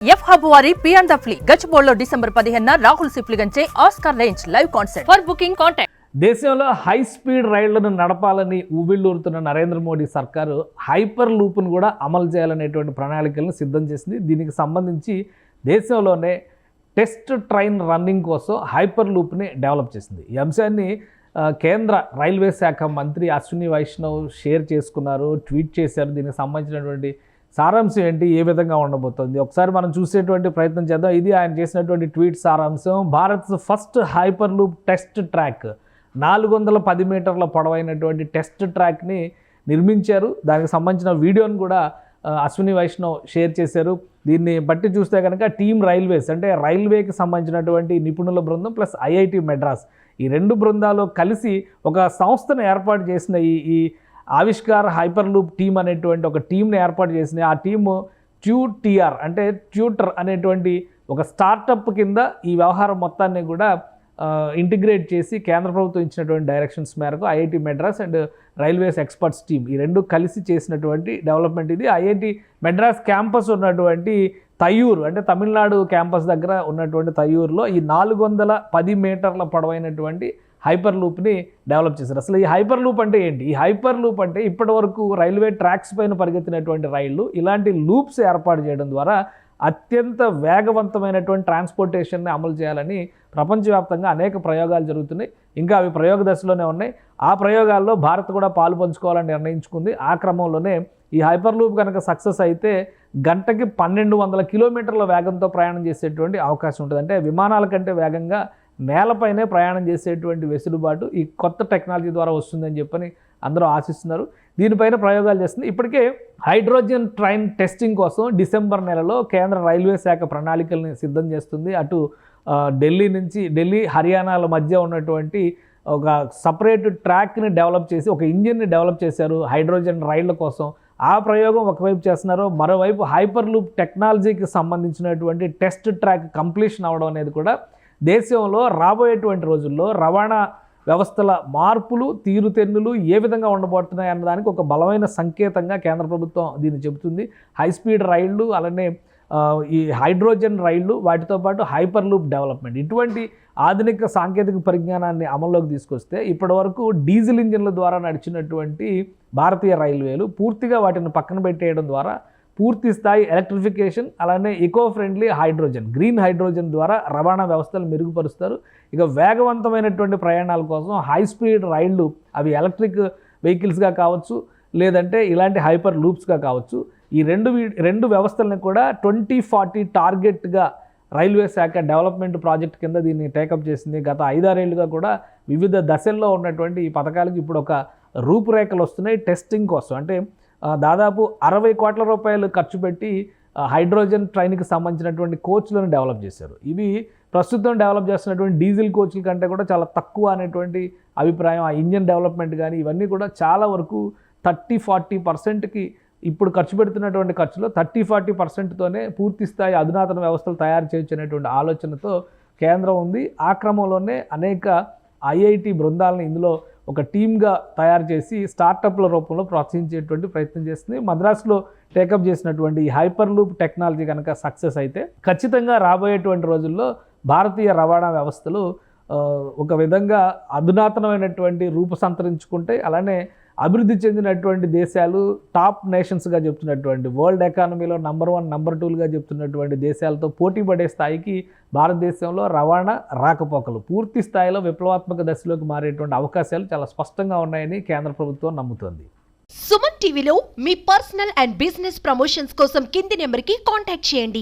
F Hub వారి పియాన్ ద ఫ్లీ గచ్చిబౌలిలో డిసెంబర్ 15న రాహుల్ సిప్లిగంచే Oscar range live concert. For booking contact. దేశంలో హై స్పీడ్ రైళ్లను నడపాలని ఊబిళ్ళూరుతున్న నరేంద్ర మోడీ సర్కారు హైపర్ లూప్ను కూడా అమలు చేయాలనేటువంటి ప్రణాళికలను సిద్ధం చేసింది. దీనికి సంబంధించి దేశంలోనే టెస్ట్ ట్రైన్ రన్నింగ్ కోసం హైపర్ లూప్ని డెవలప్ చేసింది. ఈ అంశాన్ని కేంద్ర రైల్వే శాఖ మంత్రి అశ్విని వైష్ణవ్ షేర్ చేసుకున్నారు, ట్వీట్ చేశారు. దీనికి సంబంధించినటువంటి సారాంశం ఏంటి, ఏ విధంగా ఉండబోతోంది ఒకసారి మనం చూసేటువంటి ప్రయత్నం చేద్దాం. ఇది ఆయన చేసినటువంటి ట్వీట్ సారాంశం. Bharat first hyper loop test track 410 మీటర్ల పొడవైనటువంటి టెస్ట్ ట్రాక్ని నిర్మించారు. దానికి సంబంధించిన వీడియోని కూడా అశ్విని వైష్ణవ్ షేర్ చేశారు. దీన్ని బట్టి చూస్తే కనుక టీమ్ రైల్వేస్ అంటే రైల్వేకి సంబంధించినటువంటి నిపుణుల బృందం ప్లస్ ఐఐటి మెడ్రాస్ ఈ రెండు బృందాలు కలిసి ఒక సంస్థను ఏర్పాటు చేసిన ఈ ఆవిష్కార్ హైపర్ లూప్ టీమ్ అనేటువంటి ఒక టీంని ఏర్పాటు చేసింది. ఆ టీము ట్యూటీఆర్ అంటే ట్యూటర్ అనేటువంటి ఒక స్టార్టప్ కింద ఈ వ్యవహారం మొత్తాన్ని కూడా ఇంటిగ్రేట్ చేసి కేంద్ర ప్రభుత్వం ఇచ్చినటువంటి డైరెక్షన్స్ మేరకు IIT Madras and railways experts team ఈ రెండు కలిసి చేసినటువంటి డెవలప్మెంట్ ఇది. ఐఐటి మెడ్రాస్ క్యాంపస్ ఉన్నటువంటి తయ్యూరు అంటే తమిళనాడు క్యాంపస్ దగ్గర ఉన్నటువంటి తయ్యూరులో ఈ 410 మీటర్ల పొడవైనటువంటి హైపర్ లూప్ని డెవలప్ చేశారు. అసలు ఈ హైపర్ లూప్ అంటే ఏంటి? ఈ హైపర్ లూప్ అంటే ఇప్పటి వరకు రైల్వే ట్రాక్స్ పైన పరిగెత్తినటువంటి రైళ్లు ఇలాంటి లూప్స్ ఏర్పాటు చేయడం ద్వారా అత్యంత వేగవంతమైనటువంటి ట్రాన్స్పోర్టేషన్ని అమలు చేయాలని ప్రపంచవ్యాప్తంగా అనేక ప్రయోగాలు జరుగుతున్నాయి. ఇంకా అవి ప్రయోగ దశలోనే ఉన్నాయి. ఆ ప్రయోగాల్లో భారత్ కూడా పాలు పంచుకోవాలని నిర్ణయించుకుంది. ఆ క్రమంలోనే ఈ హైపర్ లూప్ కనుక సక్సెస్ అయితే గంటకి 1200 కిలోమీటర్ల వేగంతో ప్రయాణం చేసేటువంటి అవకాశం ఉంటుంది. అంటే విమానాల కంటే వేగంగా నేలపైనే ప్రయాణం చేసేటువంటి వెసులుబాటు ఈ కొత్త టెక్నాలజీ ద్వారా వస్తుందని చెప్పని అందరూ ఆశిస్తున్నారు. దీనిపైన ప్రయోగాలు చేస్తుంది. ఇప్పటికే హైడ్రోజన్ ట్రైన్ టెస్టింగ్ కోసం డిసెంబర్ నెలలో కేంద్ర రైల్వే శాఖ ప్రణాళికల్ని సిద్ధం చేస్తుంది. అటు ఢిల్లీ హర్యానాల మధ్య ఉన్నటువంటి ఒక సపరేట్ ట్రాక్ని డెవలప్ చేసి ఒక ఇంజిన్ని డెవలప్ చేశారు హైడ్రోజన్ రైళ్ల కోసం. ఆ ప్రయోగం ఒకవైపు చేస్తున్నారు, మరోవైపు హైపర్ లూప్ టెక్నాలజీకి సంబంధించినటువంటి టెస్ట్ ట్రాక్ కంప్లీషన్ అవ్వడం అనేది కూడా దేశంలో రాబోయేటువంటి రోజుల్లో రవాణా వ్యవస్థల మార్పులు తీరుతెన్నులు ఏ విధంగా ఉండబోతున్నాయి అన్నదానికి ఒక బలమైన సంకేతంగా కేంద్ర ప్రభుత్వం దీన్ని చెబుతుంది. హై స్పీడ్ రైళ్లు అలానే ఈ హైడ్రోజన్ రైళ్లు వాటితో పాటు హైపర్ లూప్ డెవలప్మెంట్ ఇటువంటి ఆధునిక సాంకేతిక పరిజ్ఞానాన్ని అమల్లోకి తీసుకొస్తే ఇప్పటివరకు డీజిల్ ఇంజిన్ల ద్వారా నడిచినటువంటి భారతీయ రైల్వేలు పూర్తిగా వాటిని పక్కన పెట్టేయడం ద్వారా పూర్తి స్థాయి ఎలక్ట్రిఫికేషన్ అలానే eco friendly hydrogen green hydrogen ద్వారా రవాణా వ్యవస్థలు మెరుగుపరుస్తారు. ఇక వేగవంతమైనటువంటి ప్రయాణాల కోసం హై స్పీడ్ రైళ్లు అవి ఎలక్ట్రిక్ వెహికల్స్గా కావచ్చు లేదంటే ఇలాంటి హైపర్ లూప్స్గా కావచ్చు ఈ రెండు వ్యవస్థలను కూడా 2040 టార్గెట్గా రైల్వే శాఖ డెవలప్మెంట్ ప్రాజెక్ట్ కింద దీన్ని టేకప్ చేసింది. గత 5-6 ఏళ్ళుగా కూడా వివిధ దశల్లో ఉన్నటువంటి ఈ పథకాలకు ఇప్పుడు ఒక రూపురేఖలు వస్తున్నాయి టెస్టింగ్ కోసం. అంటే దాదాపు 60 కోట్ల రూపాయలు ఖర్చు పెట్టి హైడ్రోజన్ ట్రైన్కి సంబంధించినటువంటి కోచ్లను డెవలప్ చేశారు. ఇవి ప్రస్తుతం డెవలప్ చేస్తున్నటువంటి డీజిల్ కోచ్ల కంటే కూడా చాలా తక్కువ అనేటువంటి అభిప్రాయం. ఆ ఇంజన్ డెవలప్మెంట్ కానీ ఇవన్నీ కూడా చాలా వరకు 30-40%కి ఇప్పుడు ఖర్చు పెడుతున్నటువంటి ఖర్చులో 30-40%తోనే పూర్తి స్థాయి అధునాతన వ్యవస్థలు తయారు చేయొచ్చు అనేటువంటి ఆలోచనతో కేంద్రం ఉంది. ఆ క్రమంలోనే అనేక ఐఐటి బృందాలను ఇందులో ఒక టీమ్గా తయారు చేసి స్టార్టప్ల రూపంలో ప్రోత్సహించేటువంటి ప్రయత్నం చేస్తుంది. మద్రాసులో టేకప్ చేసినటువంటి ఈ హైపర్ లూప్ టెక్నాలజీ కనుక సక్సెస్ అయితే ఖచ్చితంగా రాబోయేటువంటి రోజుల్లో భారతీయ రవాణా వ్యవస్థలు ఒక విధంగా అధునాతనమైనటువంటి రూపు సంతరించుకుంటే అలానే అభివృద్ధి చెందినటువంటి దేశాలు టాప్ నేషన్స్గా చెప్తున్నటువంటి వరల్డ్ ఎకానమీలో నెంబర్ 1 నెంబర్ 2గా చెప్తున్నటువంటి దేశాలతో పోటీ పడే స్థాయికి భారతదేశంలో రవాణా రాకపోకలు పూర్తి స్థాయిలో విప్లవాత్మక దశలోకి మారేటువంటి అవకాశాలు చాలా స్పష్టంగా ఉన్నాయని కేంద్ర ప్రభుత్వం నమ్ముతోంది. సుమన్ టీవీలో మీ పర్సనల్ అండ్ బిజినెస్ ప్రమోషన్స్ కోసం కింది నెంబర్కి కాంటాక్ట్ చేయండి.